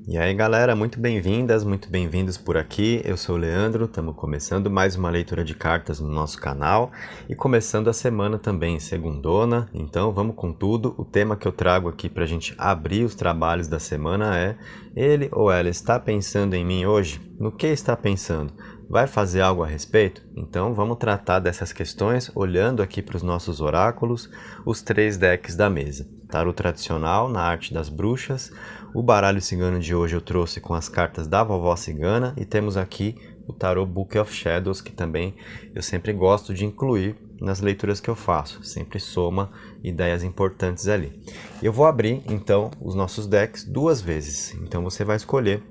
E aí galera, muito bem-vindas, muito bem-vindos por aqui. Eu sou o Leandro, estamos começando mais uma leitura de cartas no nosso canal e começando a semana também, segundona. Então vamos com tudo. O tema que eu trago aqui para a gente abrir os trabalhos da semana é: ele ou ela está pensando em mim hoje? No que está pensando? Vai fazer algo a respeito? Então vamos tratar dessas questões olhando aqui para os nossos oráculos, os 3 decks da mesa. Tarô tradicional na arte das bruxas. O baralho cigano de hoje eu trouxe com as cartas da vovó cigana e temos aqui o tarô Book of Shadows, que também eu sempre gosto de incluir nas leituras que eu faço, sempre soma ideias importantes ali. Eu vou abrir então os nossos decks 2 vezes, então você vai escolher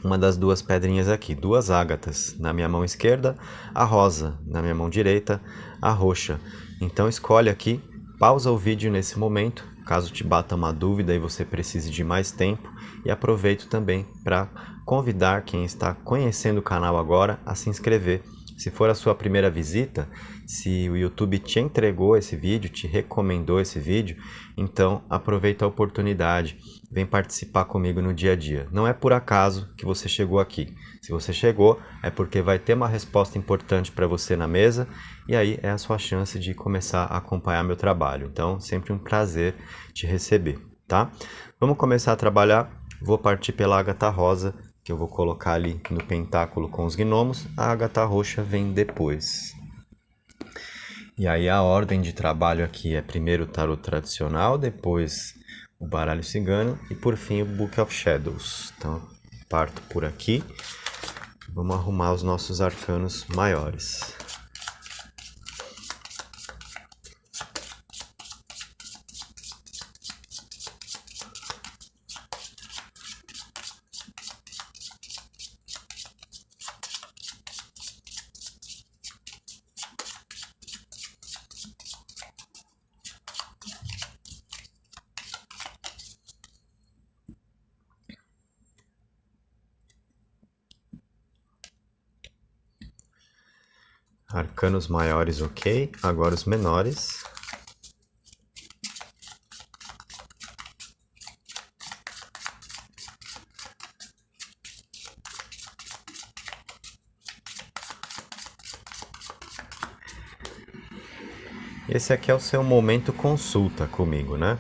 uma das 2 pedrinhas aqui, 2 ágatas na minha mão esquerda, a rosa na minha mão direita, a roxa. Então escolhe aqui, pausa o vídeo nesse momento, caso te bata uma dúvida e você precise de mais tempo, e aproveito também para convidar quem está conhecendo o canal agora a se inscrever. Se for a sua primeira visita, se o YouTube te entregou esse vídeo, te recomendou esse vídeo, então aproveita a oportunidade, vem participar comigo no dia a dia. Não é por acaso que você chegou aqui. Se você chegou, é porque vai ter uma resposta importante para você na mesa, e aí é a sua chance de começar a acompanhar meu trabalho. Então, sempre um prazer te receber, tá? Vamos começar a trabalhar. Vou partir pela ágata rosa, que eu vou colocar ali no pentáculo com os gnomos. A ágata roxa vem depois. E aí a ordem de trabalho aqui é primeiro o tarot tradicional, depois o baralho cigano e por fim o Book of Shadows. Então parto por aqui. Vamos arrumar os nossos arcanos maiores. Arcanos maiores, ok. Agora os menores. Esse aqui é o seu momento consulta comigo, né?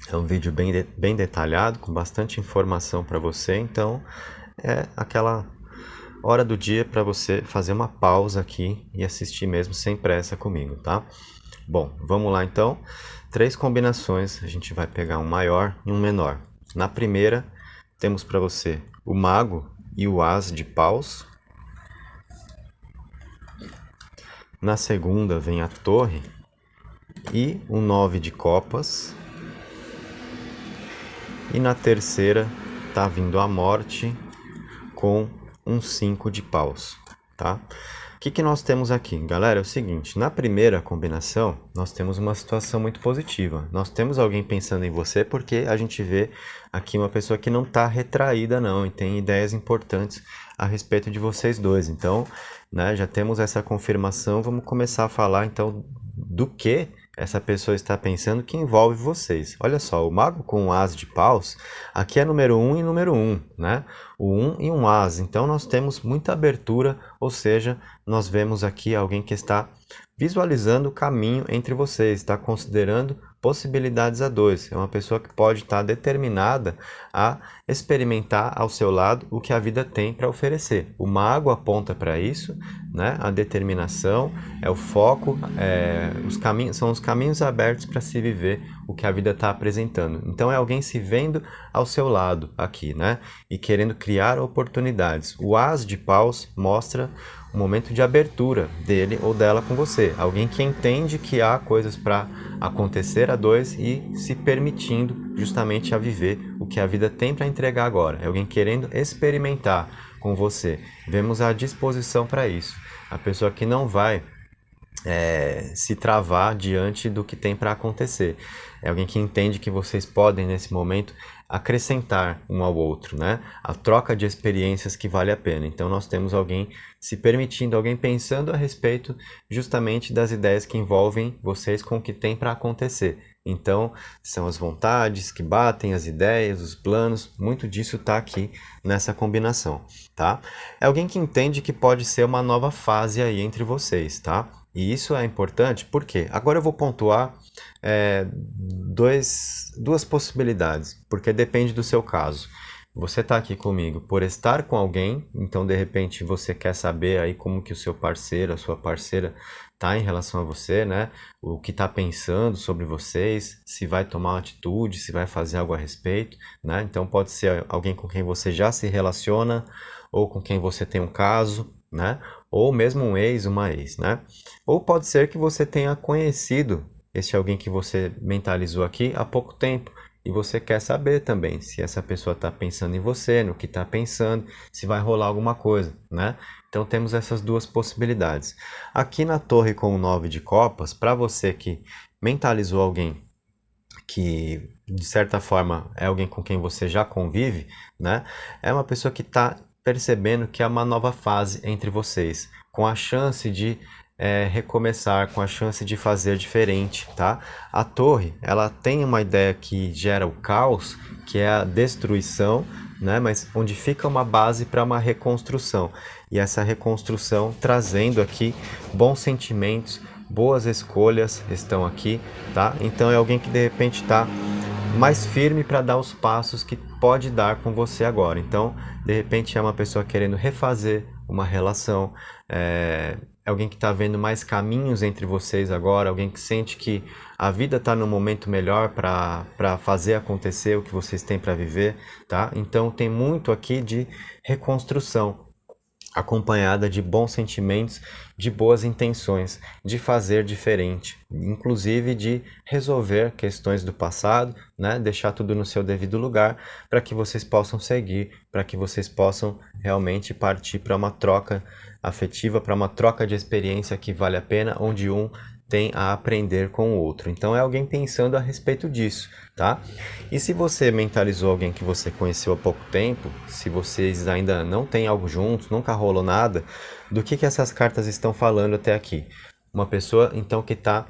É um vídeo bem detalhado, com bastante informação para você, então é aquela hora do dia para você fazer uma pausa aqui e assistir mesmo sem pressa comigo, tá? Bom, vamos lá então. 3 combinações, a gente vai pegar um maior e um menor. Na primeira, temos para você o mago e o as de paus. Na segunda vem a torre e o 9 de copas. E na terceira tá vindo a morte com um 5 de paus, tá? O que nós temos aqui? Galera, é o seguinte, na primeira combinação, nós temos uma situação muito positiva. Nós temos alguém pensando em você porque a gente vê aqui uma pessoa que não está retraída não, e tem ideias importantes a respeito de vocês dois. Então, né, já temos essa confirmação, vamos começar a falar então do que essa pessoa está pensando que envolve vocês. Olha só, o mago com um as de paus, aqui é número 1 e número 1, né? O 1 e um as, então nós temos muita abertura, ou seja, nós vemos aqui alguém que está visualizando o caminho entre vocês, está considerando possibilidades a dois. É uma pessoa que pode estar determinada a experimentar ao seu lado o que a vida tem para oferecer. O mago aponta para isso, né? A determinação é o foco, os caminhos, são os caminhos abertos para se viver o que a vida está apresentando. Então é alguém se vendo ao seu lado aqui, né? E querendo criar oportunidades. O as de paus mostra um momento de abertura dele ou dela com você. Alguém que entende que há coisas para acontecer a dois e se permitindo justamente a viver o que a vida tem para entregar agora. É alguém querendo experimentar com você. Vemos a disposição para isso. A pessoa que não vai se travar diante do que tem para acontecer. É alguém que entende que vocês podem, nesse momento, acrescentar um ao outro, né? A troca de experiências que vale a pena. Então nós temos alguém se permitindo, alguém pensando a respeito justamente das ideias que envolvem vocês com o que tem para acontecer. Então, são as vontades que batem, as ideias, os planos, muito disso está aqui nessa combinação, tá? É alguém que entende que pode ser uma nova fase aí entre vocês, tá? E isso é importante porque agora eu vou pontuar duas possibilidades, porque depende do seu caso. Você está aqui comigo por estar com alguém, então de repente você quer saber aí como que o seu parceiro, a sua parceira tá em relação a você, né? O que está pensando sobre vocês, se vai tomar uma atitude, se vai fazer algo a respeito, né? Então pode ser alguém com quem você já se relaciona ou com quem você tem um caso, né? Ou mesmo um ex, uma ex, né? Ou pode ser que você tenha conhecido esse alguém que você mentalizou aqui há pouco tempo e você quer saber também se essa pessoa está pensando em você, no que está pensando, se vai rolar alguma coisa, né? Então temos essas duas possibilidades. Aqui na torre com o 9 de copas, para você que mentalizou alguém que de certa forma é alguém com quem você já convive, né? É uma pessoa que está percebendo que é uma nova fase entre vocês, com a chance de recomeçar, com a chance de fazer diferente, tá? A torre, ela tem uma ideia que gera o caos, que é a destruição, né? Mas onde fica uma base para uma reconstrução. E essa reconstrução trazendo aqui bons sentimentos, boas escolhas estão aqui, tá? Então é alguém que de repente está mais firme para dar os passos que pode dar com você agora. Então, de repente é uma pessoa querendo refazer uma relação, é alguém que está vendo mais caminhos entre vocês agora, alguém que sente que a vida está num momento melhor para fazer acontecer o que vocês têm para viver, tá? Então tem muito aqui de reconstrução, acompanhada de bons sentimentos, de boas intenções, de fazer diferente, inclusive de resolver questões do passado, né? Deixar tudo no seu devido lugar para que vocês possam seguir, para que vocês possam realmente partir para uma troca afetiva, para uma troca de experiência que vale a pena, onde um tem a aprender com o outro. Então é alguém pensando a respeito disso, tá? E se você mentalizou alguém que você conheceu há pouco tempo, se vocês ainda não têm algo juntos, nunca rolou nada, do que essas cartas estão falando até aqui? Uma pessoa, então, que está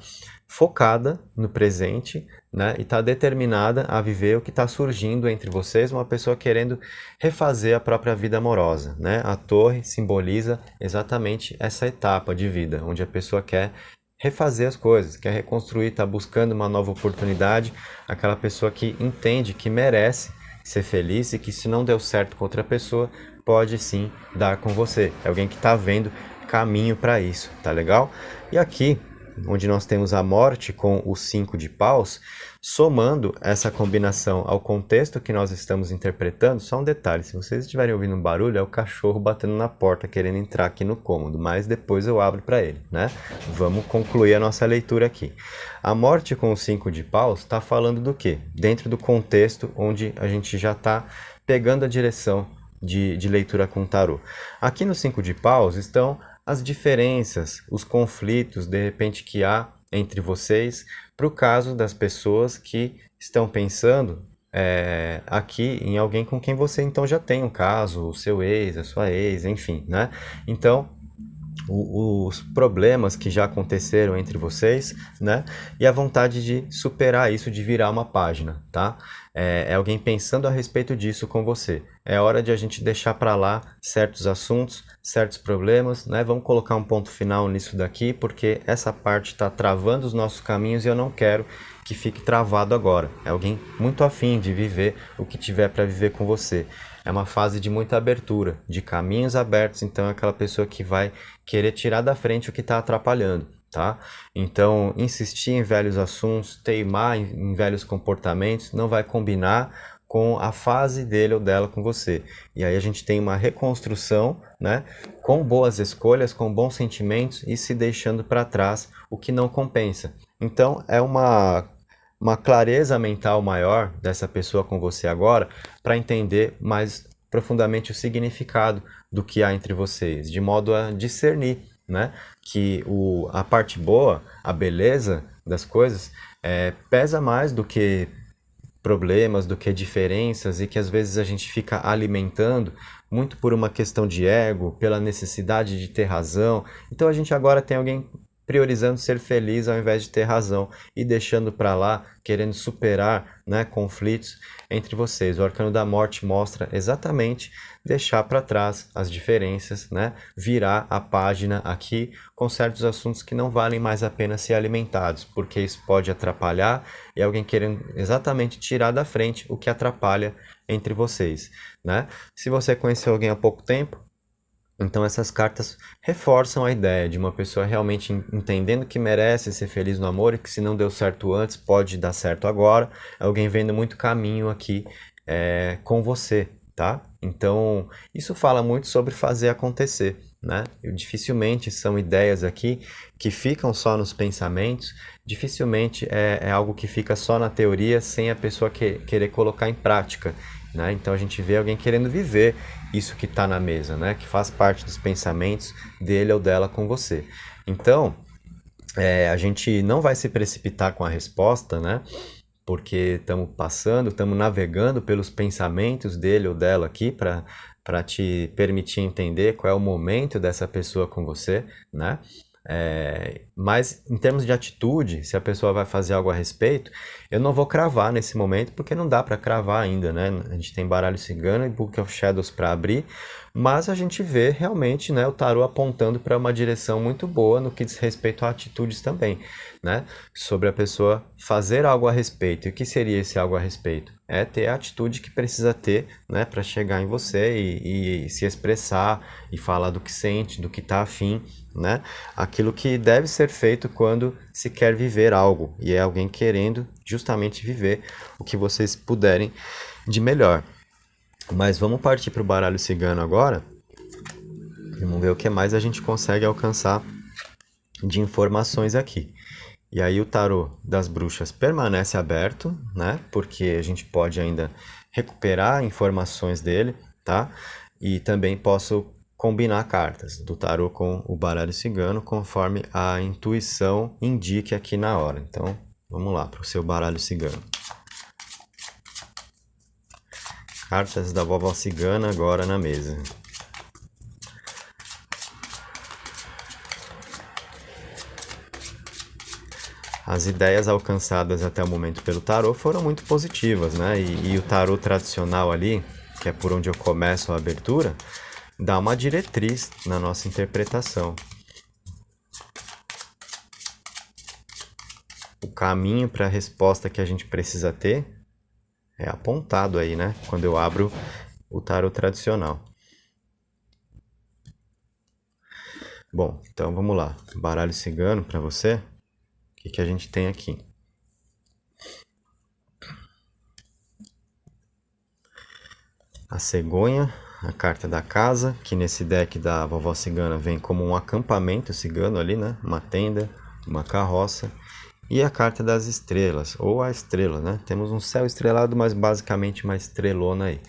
focada no presente, né, e está determinada a viver o que está surgindo entre vocês, uma pessoa querendo refazer a própria vida amorosa, né? A torre simboliza exatamente essa etapa de vida, onde a pessoa quer refazer as coisas, quer reconstruir, está buscando uma nova oportunidade, aquela pessoa que entende que merece ser feliz e que se não deu certo com outra pessoa, pode sim dar com você. É alguém que está vendo caminho para isso, tá legal? E aqui, onde nós temos a morte com o 5 de paus, somando essa combinação ao contexto que nós estamos interpretando, só um detalhe, se vocês estiverem ouvindo um barulho, é o cachorro batendo na porta, querendo entrar aqui no cômodo, mas depois eu abro para ele, né? Vamos concluir a nossa leitura aqui. A morte com o 5 de paus está falando do quê? Dentro do contexto onde a gente já está pegando a direção de leitura com tarô. Aqui no 5 de paus estão as diferenças, os conflitos, de repente, que há entre vocês, para o caso das pessoas que estão pensando aqui em alguém com quem você então já tem um caso, o seu ex, a sua ex, enfim, né? Então, os problemas que já aconteceram entre vocês, né? E a vontade de superar isso, de virar uma página, tá? É alguém pensando a respeito disso com você. É hora de a gente deixar para lá certos assuntos, certos problemas, né? Vamos colocar um ponto final nisso daqui, porque essa parte está travando os nossos caminhos e eu não quero que fique travado agora. É alguém muito afim de viver o que tiver para viver com você. É uma fase de muita abertura, de caminhos abertos, então é aquela pessoa que vai querer tirar da frente o que está atrapalhando, tá? Então, insistir em velhos assuntos, teimar em velhos comportamentos, não vai combinar com a fase dele ou dela com você. E aí a gente tem uma reconstrução, né? Com boas escolhas, com bons sentimentos e se deixando para trás o que não compensa. Então, é uma clareza mental maior dessa pessoa com você agora para entender mais profundamente o significado do que há entre vocês, de modo a discernir, né? Que a parte boa, a beleza das coisas, pesa mais do que problemas do que diferenças e que às vezes a gente fica alimentando muito por uma questão de ego, pela necessidade de ter razão. Então a gente agora tem alguém priorizando ser feliz ao invés de ter razão e deixando para lá, querendo superar, né, conflitos entre vocês. O Arcano da Morte mostra exatamente deixar para trás as diferenças, né, virar a página aqui com certos assuntos que não valem mais a pena ser alimentados, porque isso pode atrapalhar e alguém querendo exatamente tirar da frente o que atrapalha entre vocês, né? Se você conheceu alguém há pouco tempo, então essas cartas reforçam a ideia de uma pessoa realmente entendendo que merece ser feliz no amor e que se não deu certo antes, pode dar certo agora. Alguém vendo muito caminho aqui com você, tá? Então isso fala muito sobre fazer acontecer, né? Dificilmente são ideias aqui que ficam só nos pensamentos, dificilmente é algo que fica só na teoria sem a pessoa querer colocar em prática. Né? Então a gente vê alguém querendo viver isso que está na mesa, né? Que faz parte dos pensamentos dele ou dela com você. Então a gente não vai se precipitar com a resposta, né? Porque estamos navegando pelos pensamentos dele ou dela aqui para te permitir entender qual é o momento dessa pessoa com você, né? Mas em termos de atitude, se a pessoa vai fazer algo a respeito, eu não vou cravar nesse momento, porque não dá para cravar ainda, né? A gente tem baralho cigano e Book of Shadows para abrir, mas a gente vê realmente, né, o tarô apontando para uma direção muito boa no que diz respeito a atitudes também, né? Sobre a pessoa fazer algo a respeito. E o que seria esse algo a respeito? É ter a atitude que precisa ter, né, para chegar em você e se expressar e falar do que sente, do que está afim, né? Aquilo que deve ser feito quando se quer viver algo e é alguém querendo justamente viver o que vocês puderem de melhor. Mas vamos partir para o baralho cigano agora. Vamos ver o que mais a gente consegue alcançar de informações aqui. E aí o tarô das bruxas permanece aberto, né? Porque a gente pode ainda recuperar informações dele, tá? E também posso combinar cartas do tarô com o baralho cigano conforme a intuição indique aqui na hora. Então, vamos lá para o seu baralho cigano. Cartas da vovó cigana agora na mesa. As ideias alcançadas até o momento pelo tarô foram muito positivas, né? E o tarô tradicional ali, que é por onde eu começo a abertura, dá uma diretriz na nossa interpretação. O caminho para a resposta que a gente precisa ter é apontado aí, né? Quando eu abro o tarô tradicional. Bom, então vamos lá. Baralho cigano para você. O que a gente tem aqui? A cegonha, a carta da casa, que nesse deck da vovó cigana vem como um acampamento cigano ali, né? Uma tenda, uma carroça. E a carta das estrelas, ou a estrela, né? Temos um céu estrelado, mas basicamente uma estrelona aí.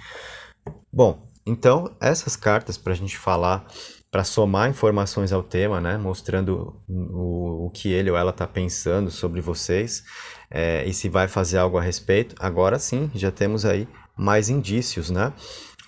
Bom, então essas cartas para a gente falar, para somar informações ao tema, né? Mostrando o que ele ou ela está pensando sobre vocês e se vai fazer algo a respeito. Agora sim, já temos aí mais indícios, né?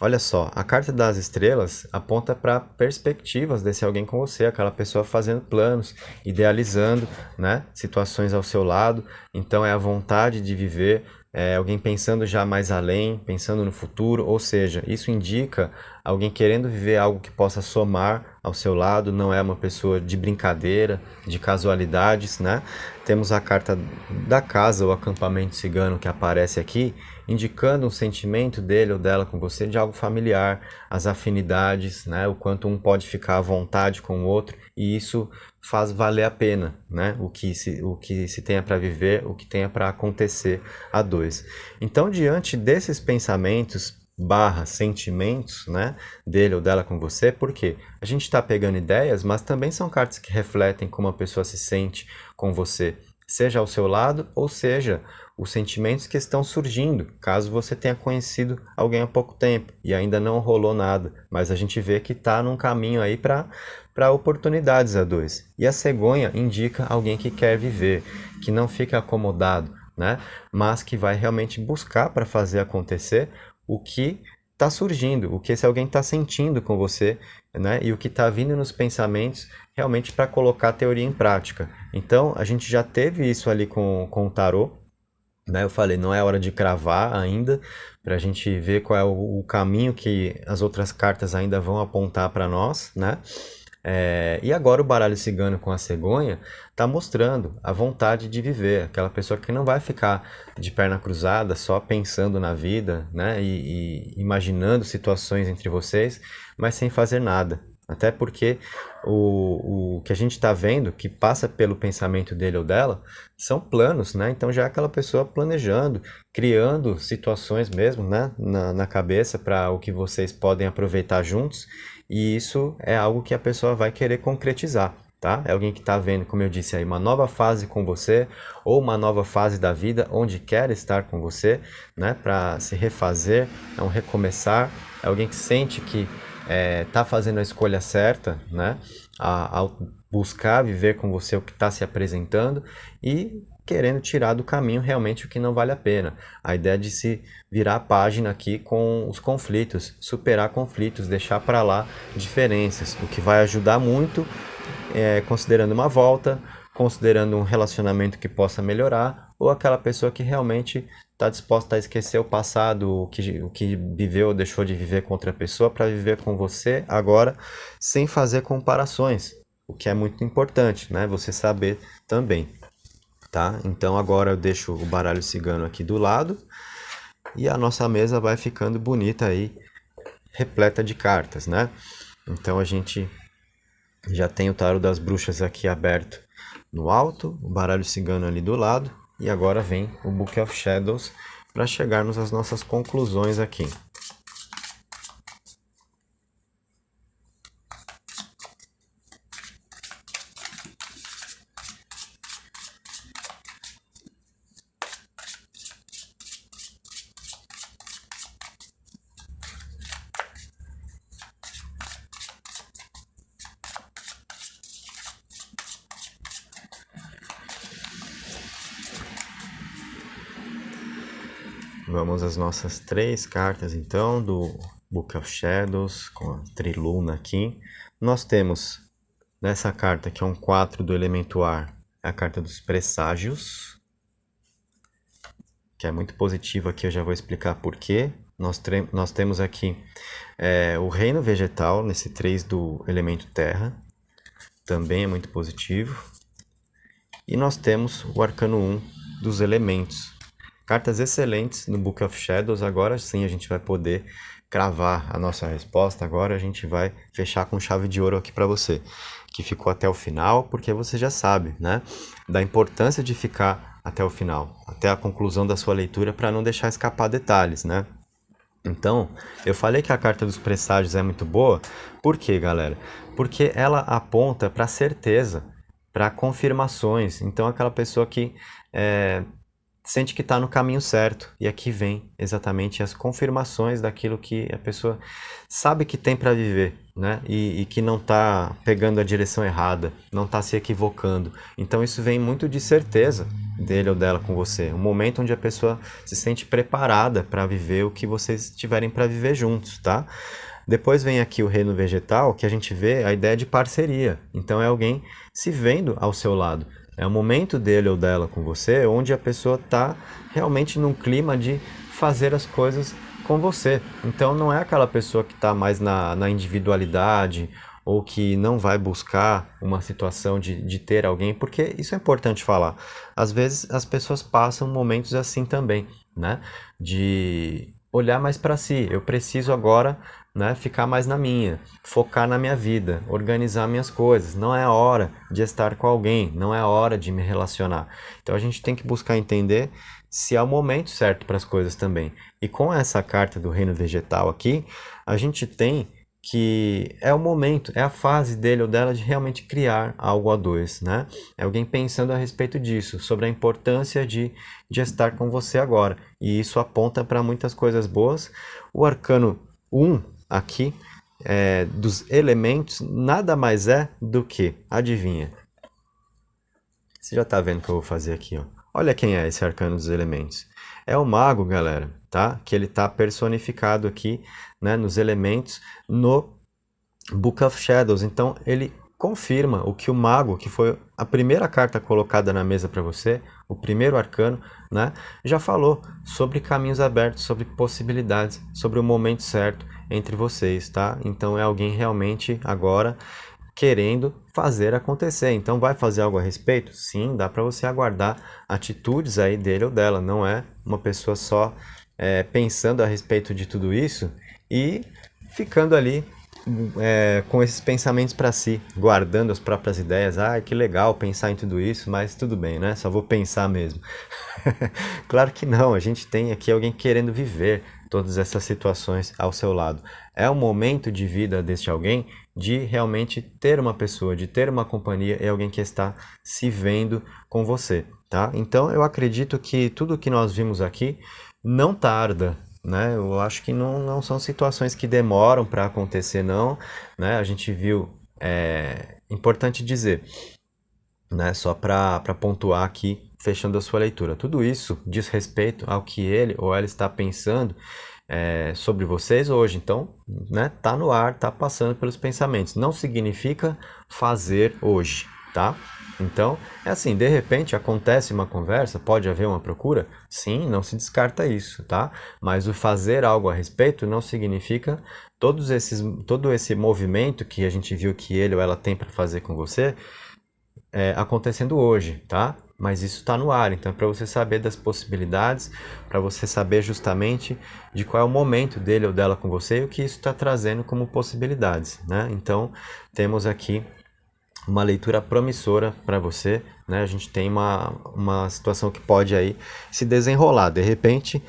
Olha só, a carta das estrelas aponta para perspectivas desse alguém com você, aquela pessoa fazendo planos, idealizando, né, situações ao seu lado. Então é a vontade de viver, é alguém pensando já mais além, pensando no futuro, ou seja, isso indica alguém querendo viver algo que possa somar ao seu lado, não é uma pessoa de brincadeira, de casualidades, né? Temos a carta da casa, o acampamento cigano que aparece aqui, indicando um sentimento dele ou dela com você de algo familiar, as afinidades, né? O quanto um pode ficar à vontade com o outro, e isso faz valer a pena, né? O que se tenha para viver, o que tenha para acontecer a dois. Então, diante desses pensamentos / sentimentos, né, dele ou dela com você, porque a gente está pegando ideias, mas também são cartas que refletem como a pessoa se sente com você, seja ao seu lado ou seja os sentimentos que estão surgindo, caso você tenha conhecido alguém há pouco tempo e ainda não rolou nada, mas a gente vê que está num caminho aí para oportunidades a dois. E a cegonha indica alguém que quer viver, que não fica acomodado, né? Mas que vai realmente buscar para fazer acontecer o que está surgindo, o que esse alguém está sentindo com você, né? E o que está vindo nos pensamentos realmente para colocar a teoria em prática. Então, a gente já teve isso ali com o tarô, né? Eu falei, não é hora de cravar ainda, para a gente ver qual é o caminho que as outras cartas ainda vão apontar para nós, né? E agora o baralho cigano com a cegonha está mostrando a vontade de viver, aquela pessoa que não vai ficar de perna cruzada só pensando na vida, né? E imaginando situações entre vocês, mas sem fazer nada. Até porque o que a gente está vendo, que passa pelo pensamento dele ou dela, são planos, né? Então já é aquela pessoa planejando, criando situações mesmo, né? Na cabeça para o que vocês podem aproveitar juntos. E isso é algo que a pessoa vai querer concretizar, tá? É alguém que está vendo, como eu disse aí, uma nova fase com você ou uma nova fase da vida onde quer estar com você, né? Para se refazer, é um recomeçar. É alguém que sente que está fazendo a escolha certa, né? Ao buscar viver com você o que está se apresentando e querendo tirar do caminho realmente o que não vale a pena. A ideia de se virar a página aqui com os conflitos, superar conflitos, deixar para lá diferenças, o que vai ajudar muito, considerando uma volta, considerando um relacionamento que possa melhorar, ou aquela pessoa que realmente está disposta a esquecer o passado, o que viveu ou deixou de viver com outra pessoa, para viver com você agora, sem fazer comparações, o que é muito importante, né? Você saber também. Tá? Então agora eu deixo o baralho cigano aqui do lado e a nossa mesa vai ficando bonita aí, repleta de cartas, né? Então a gente já tem o tarô das bruxas aqui aberto no alto, o baralho cigano ali do lado e agora vem o Book of Shadows para chegarmos às nossas conclusões aqui. Vamos às nossas 3 cartas então do Book of Shadows com a triluna aqui. Nós temos nessa carta que é um 4 do elemento ar, a carta dos presságios, que é muito positiva aqui, eu já vou explicar por quê. Nós temos aqui o reino vegetal nesse 3 do elemento terra, também é muito positivo. E nós temos o arcano 1 dos elementos. Cartas excelentes no Book of Shadows. Agora sim a gente vai poder cravar a nossa resposta. Agora a gente vai fechar com chave de ouro aqui para você, que ficou até o final, porque você já sabe, né, da importância de ficar até o final, até a conclusão da sua leitura, para não deixar escapar detalhes, né? Então, eu falei que a carta dos presságios é muito boa. Por quê, galera? Porque ela aponta para certeza, para confirmações. Então, aquela pessoa que sente que está no caminho certo. E aqui vem exatamente as confirmações daquilo que a pessoa sabe que tem para viver, né? E que não está pegando a direção errada, não está se equivocando. Então isso vem muito de certeza dele ou dela com você. Um momento onde a pessoa se sente preparada para viver o que vocês tiverem para viver juntos, tá? Depois vem aqui o reino vegetal, que a gente vê a ideia de parceria. Então é alguém se vendo ao seu lado. É o momento dele ou dela com você, onde a pessoa está realmente num clima de fazer as coisas com você. Então não é aquela pessoa que está mais na individualidade ou que não vai buscar uma situação de ter alguém, porque isso é importante falar. Às vezes as pessoas passam momentos assim também, né? De olhar mais para si. Eu preciso agora, né, ficar mais na minha, focar na minha vida, organizar minhas coisas. Não é hora de estar com alguém, não é hora de me relacionar. Então a gente tem que buscar entender se é o momento certo para as coisas também. E com essa carta do reino vegetal aqui, a gente tem que é o momento, é a fase dele ou dela de realmente criar algo a dois, né? É alguém pensando a respeito disso, sobre a importância de estar com você agora. E isso aponta para muitas coisas boas. O arcano 1 aqui, dos elementos, nada mais é do que, adivinha? Você já está vendo o que eu vou fazer aqui, ó. Olha quem é esse arcano dos elementos. É o mago, galera, tá? Que ele está personificado aqui, né, nos elementos, no Book of Shadows. Então, ele confirma o que o mago, que foi a primeira carta colocada na mesa para você, o primeiro arcano, né, já falou sobre caminhos abertos, sobre possibilidades, sobre o momento certo entre vocês, tá? Então, é alguém realmente agora querendo fazer acontecer. Então, vai fazer algo a respeito? Sim, dá para você aguardar atitudes aí dele ou dela. Não é uma pessoa só pensando a respeito de tudo isso e ficando ali com esses pensamentos para si, guardando as próprias ideias. Ah, que legal pensar em tudo isso, mas tudo bem, né? Só vou pensar mesmo. Claro que não, a gente tem aqui alguém querendo viver todas essas situações ao seu lado. É um momento de vida deste alguém de realmente ter uma pessoa, de ter uma companhia e alguém que está se vendo com você, tá? Então eu acredito que tudo que nós vimos aqui não tarda, né? Eu acho que não são situações que demoram para acontecer, não, né? A gente viu, importante dizer, né? Só para pontuar aqui, fechando a sua leitura. Tudo isso diz respeito ao que ele ou ela está pensando sobre vocês hoje. Então, né? Tá no ar, tá passando pelos pensamentos. Não significa fazer hoje, tá? Então, é assim, de repente acontece uma conversa, pode haver uma procura? Sim, não se descarta isso, tá? Mas o fazer algo a respeito não significa todo esse movimento que a gente viu que ele ou ela tem para fazer com você acontecendo hoje, tá? Mas isso está no ar, então é para você saber das possibilidades, para você saber justamente de qual é o momento dele ou dela com você e o que isso está trazendo como possibilidades, né? Então temos aqui uma leitura promissora para você, né? A gente tem uma situação que pode aí se desenrolar, de repente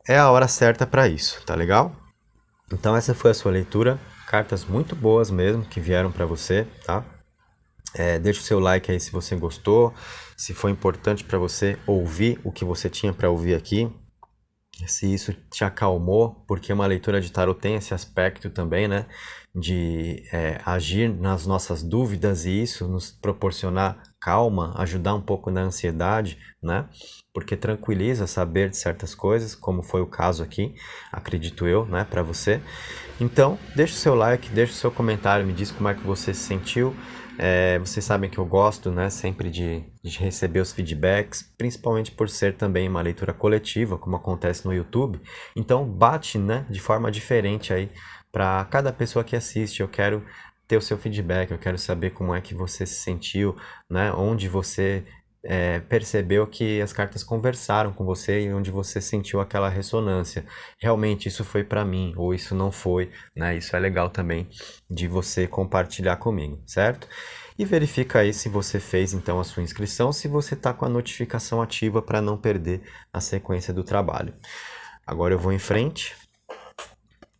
é a hora certa para isso, tá legal? Então essa foi a sua leitura, cartas muito boas mesmo que vieram para você, tá? Deixa o seu like aí se você gostou, se foi importante para você ouvir o que você tinha para ouvir aqui, se isso te acalmou, porque uma leitura de tarot tem esse aspecto também, né, de agir nas nossas dúvidas e isso nos proporcionar calma, ajudar um pouco na ansiedade, né, porque tranquiliza saber de certas coisas, como foi o caso aqui, acredito eu, né, para você. Então, deixa o seu like, deixa o seu comentário, me diz como é que você se sentiu. Vocês sabem que eu gosto, né, sempre de receber os feedbacks, principalmente por ser também uma leitura coletiva, como acontece no YouTube. Então, bate, né, de forma diferente aí para cada pessoa que assiste. Eu quero ter o seu feedback, eu quero saber como é que você se sentiu, né, onde você percebeu que as cartas conversaram com você e onde você sentiu aquela ressonância. Realmente isso foi para mim ou isso não foi, né? Isso é legal também de você compartilhar comigo, certo? E verifica aí se você fez então a sua inscrição, se você está com a notificação ativa para não perder a sequência do trabalho. Agora eu vou em frente,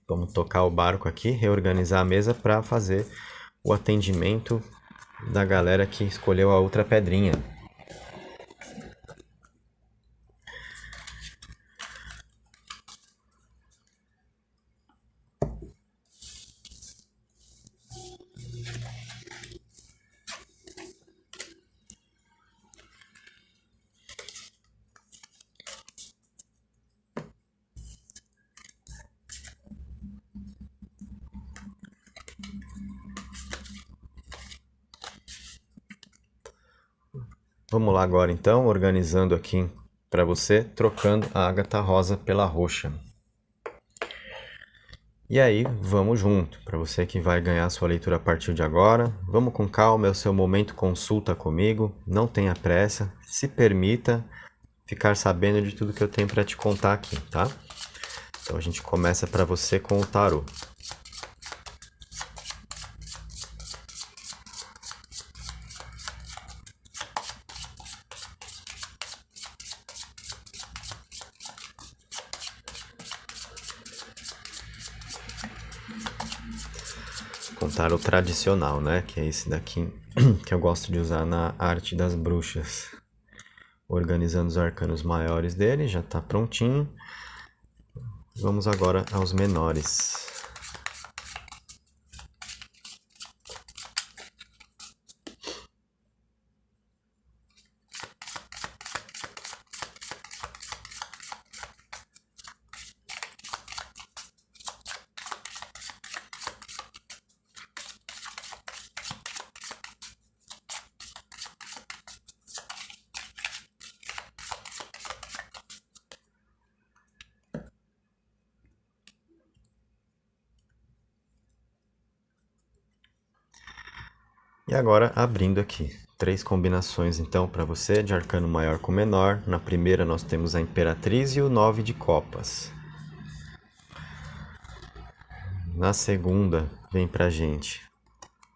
vamos tocar o barco aqui, reorganizar a mesa para fazer o atendimento da galera que escolheu a outra pedrinha. Vamos lá agora então, organizando aqui para você, trocando a ágata rosa pela roxa. E aí, vamos junto, para você que vai ganhar sua leitura a partir de agora. Vamos com calma, é o seu momento consulta comigo, não tenha pressa, se permita ficar sabendo de tudo que eu tenho para te contar aqui, tá? Então a gente começa para você com o tarô. Com o tarô tradicional, né? Que é esse daqui que eu gosto de usar na arte das bruxas. Organizando os arcanos maiores dele, já está prontinho. Vamos agora aos menores. E agora abrindo aqui, 3 combinações então para você de arcano maior com menor. Na primeira nós temos a Imperatriz e o 9 de copas. Na segunda vem pra gente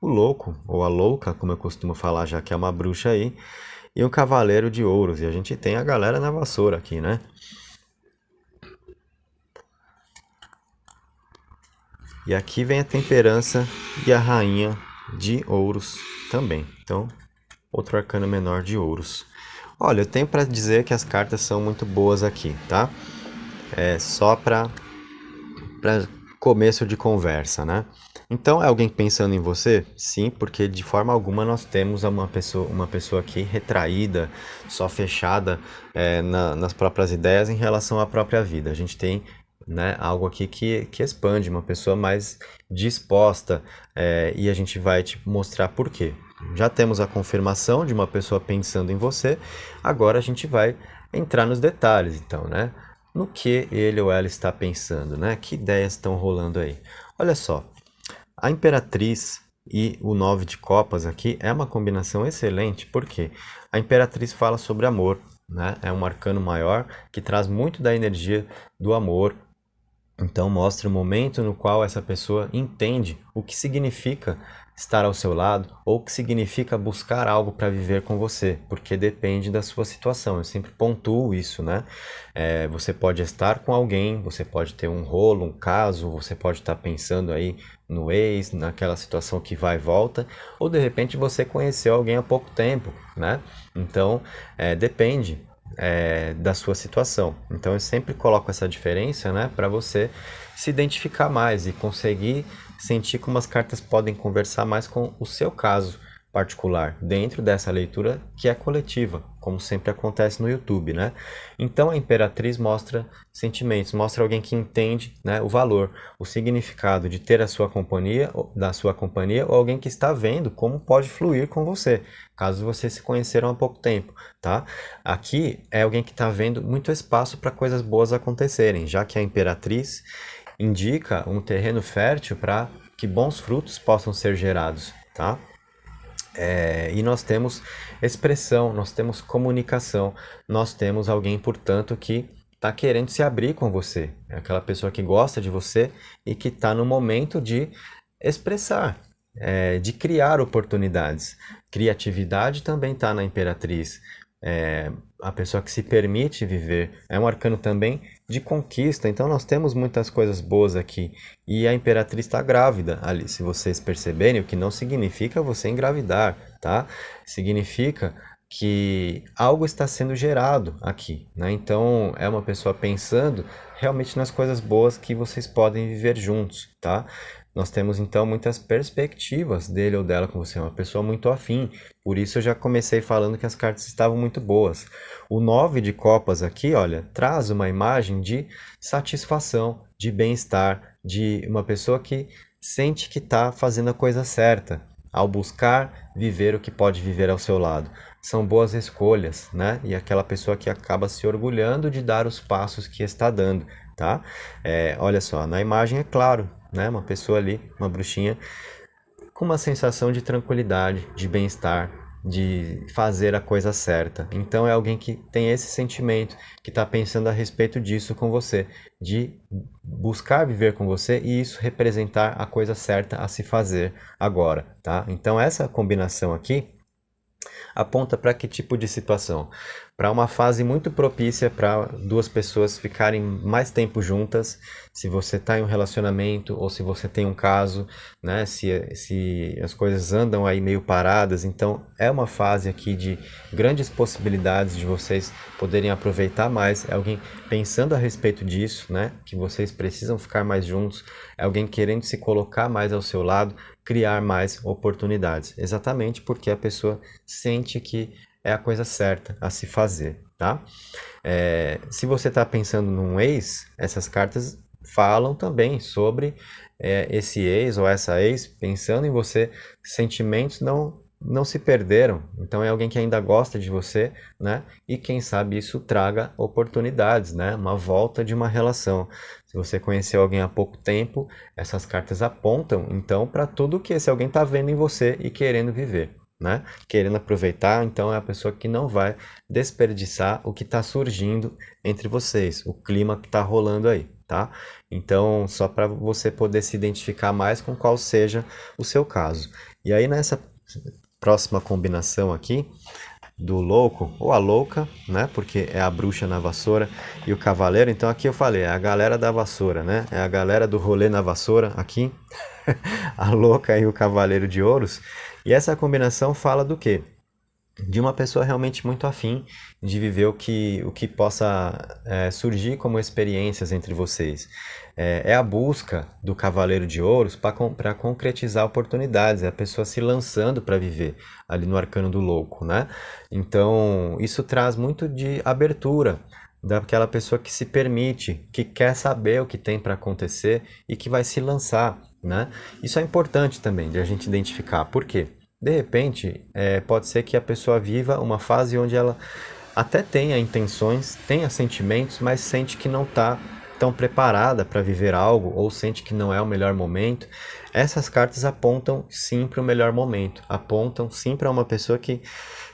o louco, ou a louca, como eu costumo falar, já que é uma bruxa aí, e o cavaleiro de ouros. E a gente tem a galera na vassoura aqui, né? E aqui vem a temperança e a rainha de ouros também. Então, outro arcano menor de ouros. Olha, eu tenho para dizer que as cartas são muito boas aqui, tá? É só para começo de conversa, né? Então, é alguém pensando em você? Sim, porque de forma alguma nós temos uma pessoa aqui retraída, só fechada nas próprias ideias em relação à própria vida. A gente tem, né, algo aqui que expande, uma pessoa mais disposta, e a gente vai te mostrar por quê. Já temos a confirmação de uma pessoa pensando em você, agora a gente vai entrar nos detalhes, então, né? No que ele ou ela está pensando, né? Que ideias estão rolando aí? Olha só, a Imperatriz e o 9 de copas aqui é uma combinação excelente, porque a Imperatriz fala sobre amor, né? É um arcano maior que traz muito da energia do amor. Então mostra o momento no qual essa pessoa entende o que significa estar ao seu lado ou o que significa buscar algo para viver com você, porque depende da sua situação. Eu sempre pontuo isso, né? Você pode estar com alguém, você pode ter um rolo, um caso, você pode estar pensando aí no ex, naquela situação que vai e volta, ou de repente você conheceu alguém há pouco tempo, né? Então depende da sua situação. Então eu sempre coloco essa diferença, né, para você se identificar mais e conseguir sentir como as cartas podem conversar mais com o seu caso particular dentro dessa leitura que é coletiva, como sempre acontece no YouTube, né? Então a Imperatriz mostra sentimentos, mostra alguém que entende, né, o valor, o significado de ter a sua companhia, da sua companhia, ou alguém que está vendo como pode fluir com você, caso vocês se conheceram há pouco tempo, tá? Aqui é alguém que está vendo muito espaço para coisas boas acontecerem, já que a Imperatriz indica um terreno fértil para que bons frutos possam ser gerados, tá? E nós temos expressão, nós temos comunicação, nós temos alguém, portanto, que está querendo se abrir com você. É aquela pessoa que gosta de você e que está no momento de expressar, de criar oportunidades. Criatividade também está na Imperatriz. A pessoa que se permite viver. É um arcano também de conquista. Então nós temos muitas coisas boas aqui. E a Imperatriz está grávida ali, se vocês perceberem, o que não significa você engravidar, tá? Significa que algo está sendo gerado aqui, né? Então é uma pessoa pensando realmente nas coisas boas que vocês podem viver juntos, tá? Nós temos então muitas perspectivas dele ou dela com você, é uma pessoa muito afim. Por isso eu já comecei falando que as cartas estavam muito boas. O 9 de copas aqui, olha, traz uma imagem de satisfação, de bem-estar, de uma pessoa que sente que está fazendo a coisa certa, ao buscar viver o que pode viver ao seu lado. São boas escolhas, né? E aquela pessoa que acaba se orgulhando de dar os passos que está dando, tá? Olha só, na imagem é claro, né? Uma pessoa ali, uma bruxinha, com uma sensação de tranquilidade, de bem-estar, de fazer a coisa certa. Então é alguém que tem esse sentimento, que está pensando a respeito disso com você, de buscar viver com você e isso representar a coisa certa a se fazer agora, tá? Então essa combinação aqui aponta para que tipo de situação? Para uma fase muito propícia para duas pessoas ficarem mais tempo juntas, se você está em um relacionamento ou se você tem um caso, né? Se as coisas andam aí meio paradas, então é uma fase aqui de grandes possibilidades de vocês poderem aproveitar mais. É alguém pensando a respeito disso, né? Que vocês precisam ficar mais juntos, é alguém querendo se colocar mais ao seu lado, criar mais oportunidades, exatamente porque a pessoa sente que é a coisa certa a se fazer, tá? Se você está pensando num ex, essas cartas falam também sobre esse ex ou essa ex pensando em você, sentimentos não não se perderam, então é alguém que ainda gosta de você, né? E quem sabe isso traga oportunidades, né? Uma volta de uma relação. Se você conheceu alguém há pouco tempo, essas cartas apontam então para tudo que esse alguém está vendo em você e querendo viver, né? Querendo aproveitar, então é a pessoa que não vai desperdiçar o que está surgindo entre vocês, o clima que está rolando aí, tá? Então, só para você poder se identificar mais com qual seja o seu caso. E aí nessa próxima combinação aqui do louco ou a louca, né? Porque é a bruxa na vassoura e o cavaleiro. Então aqui eu falei, é a galera da vassoura, né? É a galera do rolê na vassoura aqui, a louca e o cavaleiro de ouros. E essa combinação fala do quê? De uma pessoa realmente muito afim de viver o que possa surgir como experiências entre vocês. É a busca do Cavaleiro de Ouros para concretizar oportunidades, é a pessoa se lançando para viver ali no Arcano do Louco, né? Então, isso traz muito de abertura, daquela pessoa que se permite, que quer saber o que tem para acontecer e que vai se lançar, né? Isso é importante também de a gente identificar. Por quê? De repente, pode ser que a pessoa viva uma fase onde ela até tenha intenções, tenha sentimentos, mas sente que não está tão preparada para viver algo ou sente que não é o melhor momento. Essas cartas apontam sim para o melhor momento, apontam sim para uma pessoa que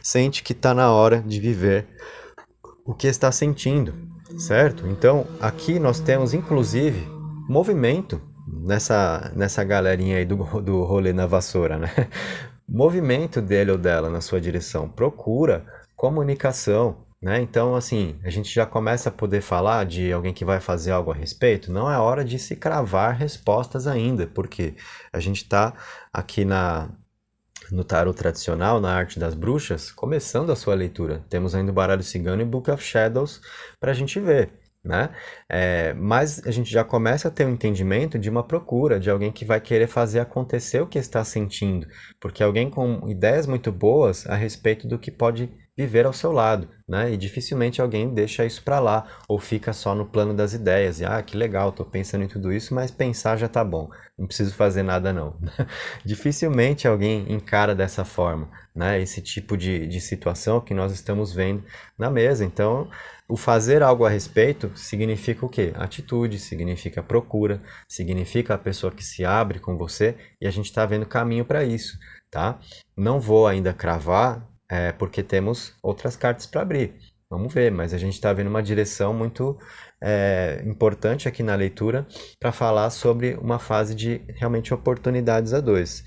sente que está na hora de viver o que está sentindo, certo? Então, aqui nós temos inclusive movimento nessa galerinha aí do rolê na vassoura, né? Movimento dele ou dela na sua direção, procura comunicação, né? Então, assim, a gente já começa a poder falar de alguém que vai fazer algo a respeito. Não é hora de se cravar respostas ainda, porque a gente está aqui no tarot tradicional, na arte das bruxas, começando a sua leitura. Temos ainda o baralho cigano e Book of Shadows para a gente ver, né? Mas a gente já começa a ter um entendimento de uma procura, de alguém que vai querer fazer acontecer o que está sentindo, porque alguém com ideias muito boas a respeito do que pode viver ao seu lado, né? E dificilmente alguém deixa isso para lá ou fica só no plano das ideias. E que legal, estou pensando em tudo isso, mas pensar já tá bom, não preciso fazer nada não. Dificilmente alguém encara dessa forma, né? Esse tipo de situação que nós estamos vendo na mesa. Então, o fazer algo a respeito significa o quê? Atitude, significa procura, significa a pessoa que se abre com você e a gente está vendo caminho para isso, tá? Não vou ainda cravar, porque temos outras cartas para abrir. Vamos ver, mas a gente está vendo uma direção muito importante aqui na leitura para falar sobre uma fase de realmente oportunidades a dois.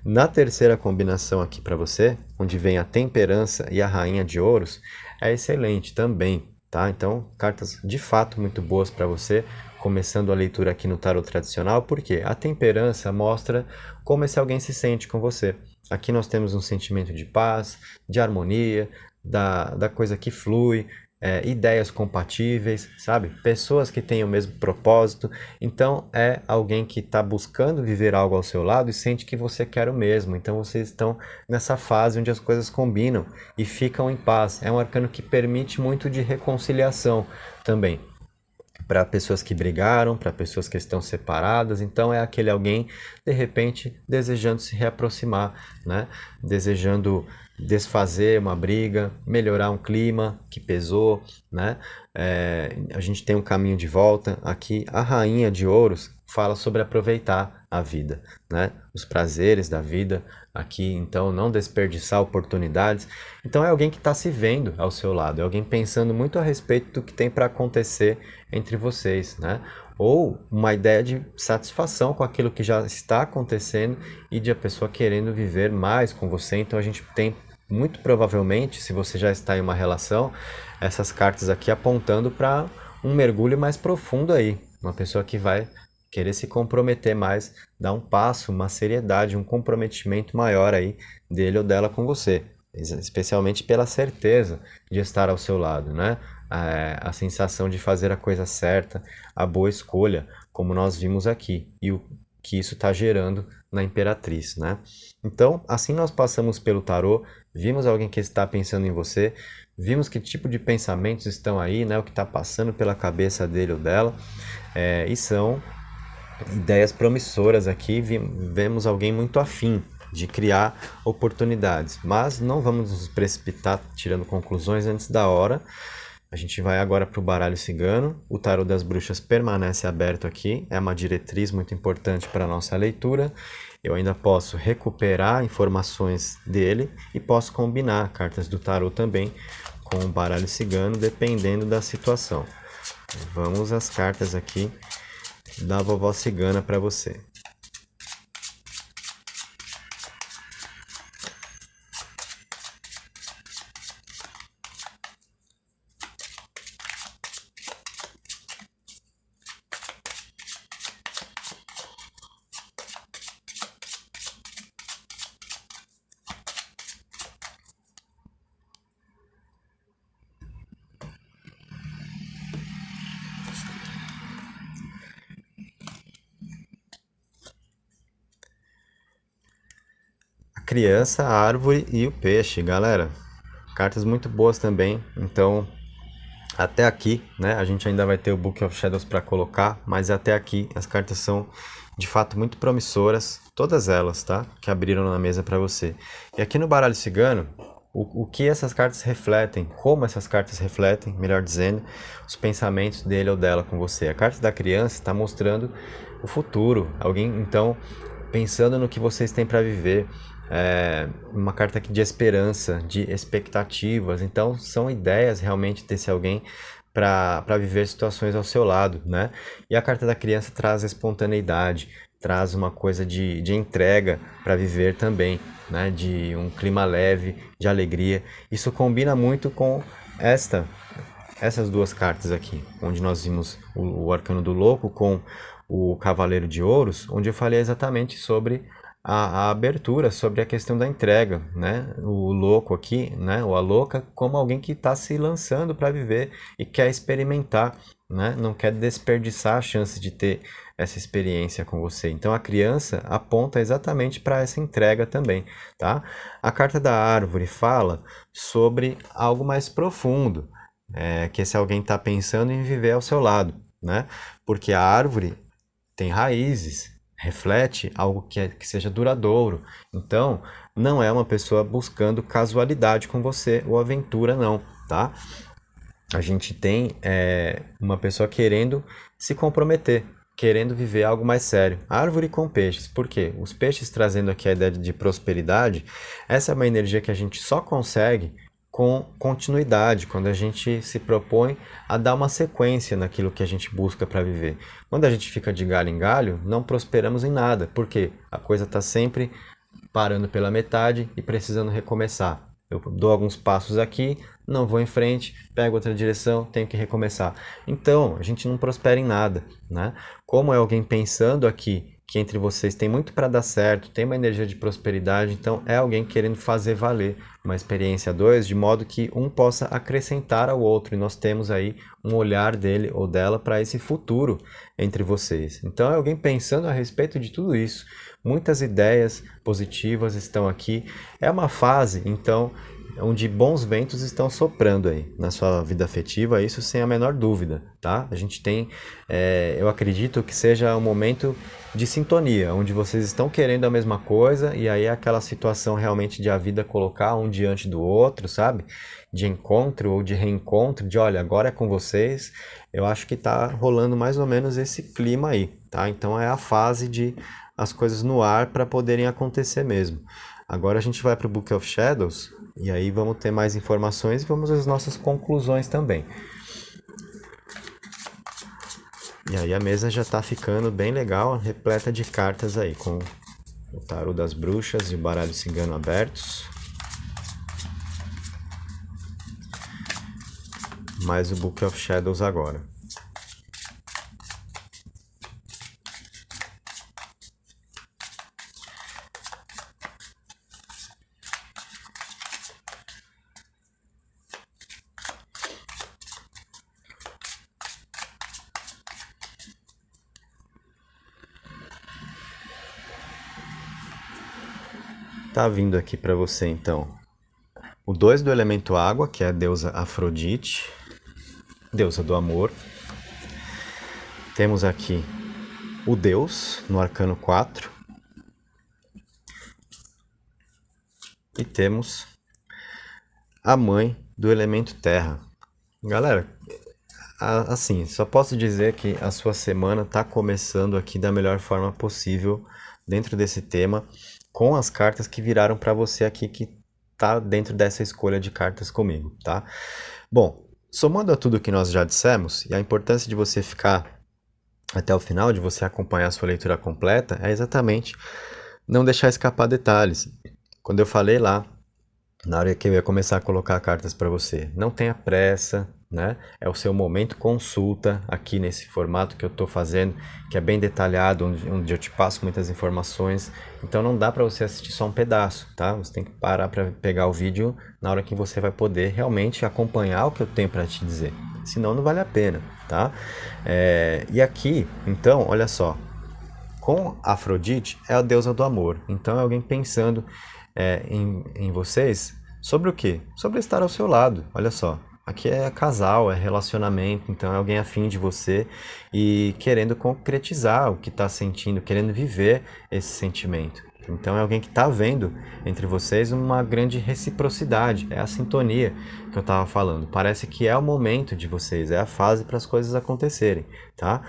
Na terceira combinação aqui para você, onde vem a temperança e a rainha de ouros, é excelente também, tá? Então, cartas de fato muito boas para você, começando a leitura aqui no tarot tradicional, porque a temperança mostra como esse alguém se sente com você. Aqui nós temos um sentimento de paz, de harmonia, da coisa que flui, ideias compatíveis, sabe? Pessoas que têm o mesmo propósito. Então, é alguém que está buscando viver algo ao seu lado e sente que você quer o mesmo. Então, vocês estão nessa fase onde as coisas combinam e ficam em paz. É um arcano que permite muito de reconciliação também. Para pessoas que brigaram, para pessoas que estão separadas. Então é aquele alguém, de repente, desejando se reaproximar, né? Desejando desfazer uma briga, melhorar um clima que pesou, né? A gente tem um caminho de volta. Aqui, a Rainha de Ouros fala sobre aproveitar a vida, né? Os prazeres da vida aqui, então não desperdiçar oportunidades. Então é alguém que está se vendo ao seu lado, é alguém pensando muito a respeito do que tem para acontecer entre vocês, né? Ou uma ideia de satisfação com aquilo que já está acontecendo e de a pessoa querendo viver mais com você. Então a gente tem muito provavelmente, se você já está em uma relação, essas cartas aqui apontando para um mergulho mais profundo aí, uma pessoa que vai querer se comprometer mais, dar um passo, uma seriedade, um comprometimento maior aí dele ou dela com você, especialmente pela certeza de estar ao seu lado, né? A sensação de fazer a coisa certa, a boa escolha, como nós vimos aqui, e o que isso está gerando na Imperatriz, né? Então, assim nós passamos pelo tarô, vimos alguém que está pensando em você, vimos que tipo de pensamentos estão aí, né? O que está passando pela cabeça dele ou dela, e são ideias promissoras aqui, vemos alguém muito afim, de criar oportunidades. Mas não vamos nos precipitar tirando conclusões antes da hora. A gente vai agora para o baralho cigano. O tarô das bruxas permanece aberto aqui, é uma diretriz muito importante para a nossa leitura. Eu ainda posso recuperar informações dele e posso combinar cartas do tarô também com o baralho cigano, dependendo da situação. Vamos às cartas aqui da vovó cigana para você. Criança, a árvore e o peixe, galera. Cartas muito boas também. Então, até aqui, né? A gente ainda vai ter o Book of Shadows para colocar, mas até aqui as cartas são de fato muito promissoras, todas elas, tá? Que abriram na mesa para você. E aqui no baralho cigano, o que essas cartas refletem, como essas cartas refletem, melhor dizendo, os pensamentos dele ou dela com você. A carta da criança está mostrando o futuro, alguém então pensando no que vocês têm para viver. Uma carta aqui de esperança, de expectativas. Então são ideias realmente desse alguém para viver situações ao seu lado, né? E a carta da criança traz a espontaneidade, traz uma coisa de entrega para viver também, né? De um clima leve, de alegria. Isso combina muito com essas duas cartas aqui, onde nós vimos o Arcano do Louco com o Cavaleiro de Ouros, onde eu falei exatamente sobre a abertura, sobre a questão da entrega, né? O louco aqui, né? Ou a louca, como alguém que está se lançando para viver e quer experimentar, né? Não quer desperdiçar a chance de ter essa experiência com você. Então a criança aponta exatamente para essa entrega também, tá? A carta da árvore fala sobre algo mais profundo, que esse alguém está pensando em viver ao seu lado, né? Porque a árvore tem raízes, reflete algo que seja duradouro. Então, não é uma pessoa buscando casualidade com você ou aventura, não, tá? A gente tem uma pessoa querendo se comprometer, querendo viver algo mais sério. Árvore com peixes. Por quê? Os peixes trazendo aqui a ideia de prosperidade, essa é uma energia que a gente só consegue com continuidade, quando a gente se propõe a dar uma sequência naquilo que a gente busca para viver. Quando a gente fica de galho em galho, não prosperamos em nada, porque a coisa está sempre parando pela metade e precisando recomeçar. Eu dou alguns passos aqui, não vou em frente, pego outra direção, tenho que recomeçar. Então, a gente não prospera em nada, né? Como é alguém pensando aqui que entre vocês tem muito para dar certo, tem uma energia de prosperidade, então é alguém querendo fazer valer uma experiência a dois, de modo que um possa acrescentar ao outro, e nós temos aí um olhar dele ou dela para esse futuro entre vocês. Então é alguém pensando a respeito de tudo isso. Muitas ideias positivas estão aqui. É uma fase, então, onde bons ventos estão soprando aí na sua vida afetiva, isso sem a menor dúvida, tá? A gente tem, eu acredito que seja um momento de sintonia, onde vocês estão querendo a mesma coisa e aí é aquela situação realmente de a vida colocar um diante do outro, sabe? De encontro ou de reencontro, de olha, agora é com vocês. Eu acho que tá rolando mais ou menos esse clima aí, tá? Então é a fase de as coisas no ar para poderem acontecer mesmo. Agora a gente vai para o Book of Shadows e aí vamos ter mais informações e vamos às nossas conclusões também. E aí a mesa já está ficando bem legal, repleta de cartas aí, com o tarô das bruxas e o baralho cigano abertos. Mais o Book of Shadows agora. Tá vindo aqui para você então o 2 do elemento água, que é a deusa Afrodite, deusa do amor. Temos aqui o Deus no arcano 4. e temos a mãe do elemento terra. Galera, assim, só posso dizer que a sua semana está começando aqui da melhor forma possível dentro desse tema, com as cartas que viraram para você aqui que tá dentro dessa escolha de cartas comigo, tá? Bom, somando a tudo que nós já dissemos e a importância de você ficar até o final, de você acompanhar a sua leitura completa, é exatamente não deixar escapar detalhes. Quando eu falei lá, na hora que eu ia começar a colocar cartas para você, não tenha pressa, né? É o seu momento consulta aqui nesse formato que eu estou fazendo, que é bem detalhado, onde eu te passo muitas informações. Então não dá para você assistir só um pedaço, tá? Você tem que parar para pegar o vídeo na hora que você vai poder realmente acompanhar o que eu tenho para te dizer. Senão não vale a pena, tá? E aqui, então, olha só, com Afrodite é a deusa do amor. Então é alguém pensando em vocês sobre o quê? Sobre estar ao seu lado. Olha só. Aqui é casal, é relacionamento, então é alguém afim de você e querendo concretizar o que está sentindo, querendo viver esse sentimento. Então é alguém que está vendo entre vocês uma grande reciprocidade, é a sintonia que eu estava falando. Parece que é o momento de vocês, é a fase para as coisas acontecerem, tá?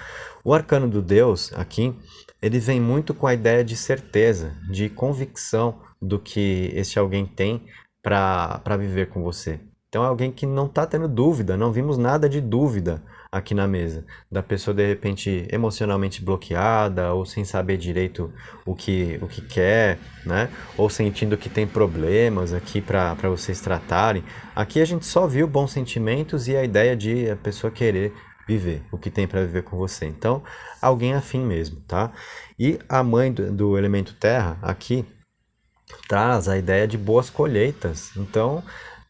O arcano do Deus aqui, ele vem muito com a ideia de certeza, de convicção do que esse alguém tem para viver com você. Então é alguém que não está tendo dúvida, não vimos nada de dúvida aqui na mesa. Da pessoa de repente emocionalmente bloqueada, ou sem saber direito o que quer, né? Ou sentindo que tem problemas aqui para vocês tratarem. Aqui a gente só viu bons sentimentos e a ideia de a pessoa querer viver o que tem para viver com você. Então, alguém afim mesmo, tá? E a mãe do elemento terra aqui traz a ideia de boas colheitas. Então,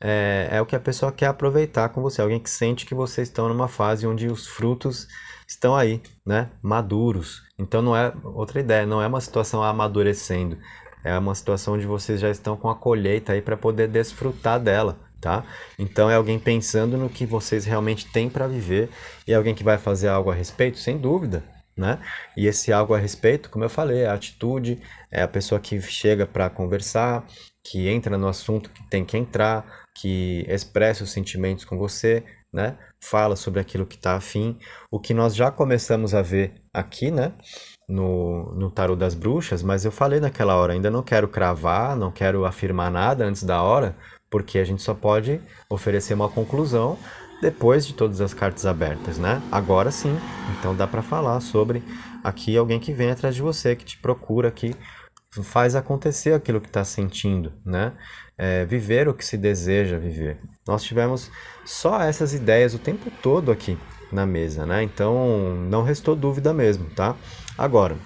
é o que a pessoa quer aproveitar com você. Alguém que sente que vocês estão numa fase onde os frutos estão aí, né? Maduros. Então, não é outra ideia, não é uma situação amadurecendo. É uma situação onde vocês já estão com a colheita aí para poder desfrutar dela, tá? Então, é alguém pensando no que vocês realmente têm para viver e é alguém que vai fazer algo a respeito, sem dúvida. Né? E esse algo a respeito, como eu falei, é a atitude, é a pessoa que chega para conversar, que entra no assunto que tem que entrar, que expressa os sentimentos com você, né? Fala sobre aquilo que está afim. O que nós já começamos a ver aqui, né? No Tarô das Bruxas, mas eu falei naquela hora, ainda não quero cravar, não quero afirmar nada antes da hora, porque a gente só pode oferecer uma conclusão depois de todas as cartas abertas, né? Agora sim, então dá para falar sobre aqui alguém que vem atrás de você, que te procura, que faz acontecer aquilo que está sentindo, né? Viver o que se deseja viver. Nós tivemos só essas ideias o tempo todo aqui na mesa, né? Então não restou dúvida mesmo, tá? Agora,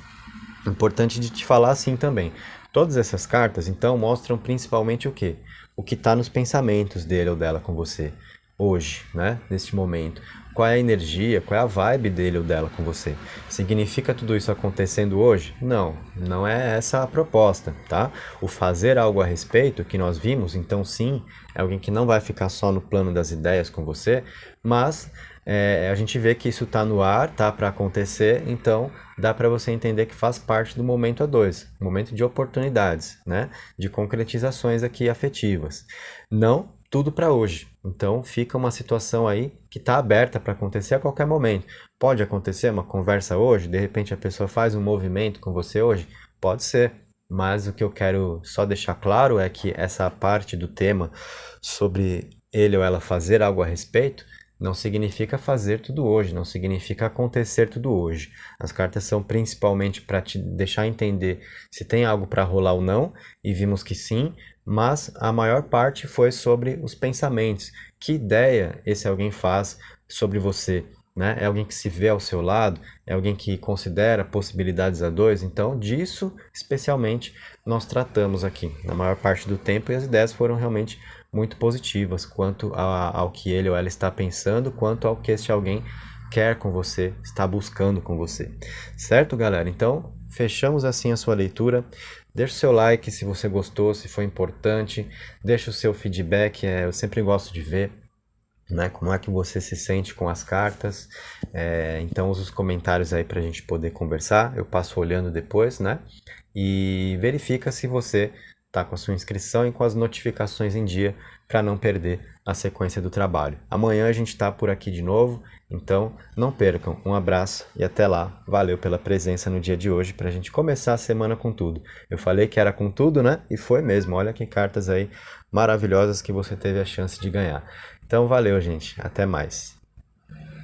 importante de te falar assim também. Todas essas cartas, então, mostram principalmente o quê? O que está nos pensamentos dele ou dela com você hoje, né? Neste momento. Qual é a energia, qual é a vibe dele ou dela com você? Significa tudo isso acontecendo hoje? Não, não é essa a proposta, tá? O fazer algo a respeito, que nós vimos, então sim, é alguém que não vai ficar só no plano das ideias com você, mas a gente vê que isso está no ar, tá para acontecer, então dá para você entender que faz parte do momento a dois, momento de oportunidades, né? De concretizações aqui afetivas. Não tudo para hoje. Então fica uma situação aí que está aberta para acontecer a qualquer momento. Pode acontecer uma conversa hoje, de repente a pessoa faz um movimento com você hoje? Pode ser. Mas o que eu quero só deixar claro é que essa parte do tema sobre ele ou ela fazer algo a respeito não significa fazer tudo hoje, não significa acontecer tudo hoje. As cartas são principalmente para te deixar entender se tem algo para rolar ou não, e vimos que sim, mas a maior parte foi sobre os pensamentos. Que ideia esse alguém faz sobre você? Né? É alguém que se vê ao seu lado, é alguém que considera possibilidades a dois, então disso especialmente nós tratamos aqui na maior parte do tempo, e as ideias foram realmente muito positivas quanto ao que ele ou ela está pensando, quanto ao que este alguém quer com você, está buscando com você. Certo, galera? Então, fechamos assim a sua leitura. Deixa o seu like se você gostou, se foi importante. Deixa o seu feedback, eu sempre gosto de ver, né, como é que você se sente com as cartas. Então, usa os comentários aí para a gente poder conversar. Eu passo olhando depois, né? E verifica se você estar com a sua inscrição e com as notificações em dia para não perder a sequência do trabalho. Amanhã a gente está por aqui de novo, então não percam. Um abraço e até lá. Valeu pela presença no dia de hoje para a gente começar a semana com tudo. Eu falei que era com tudo, né? E foi mesmo. Olha que cartas aí maravilhosas que você teve a chance de ganhar. Então valeu, gente. Até mais.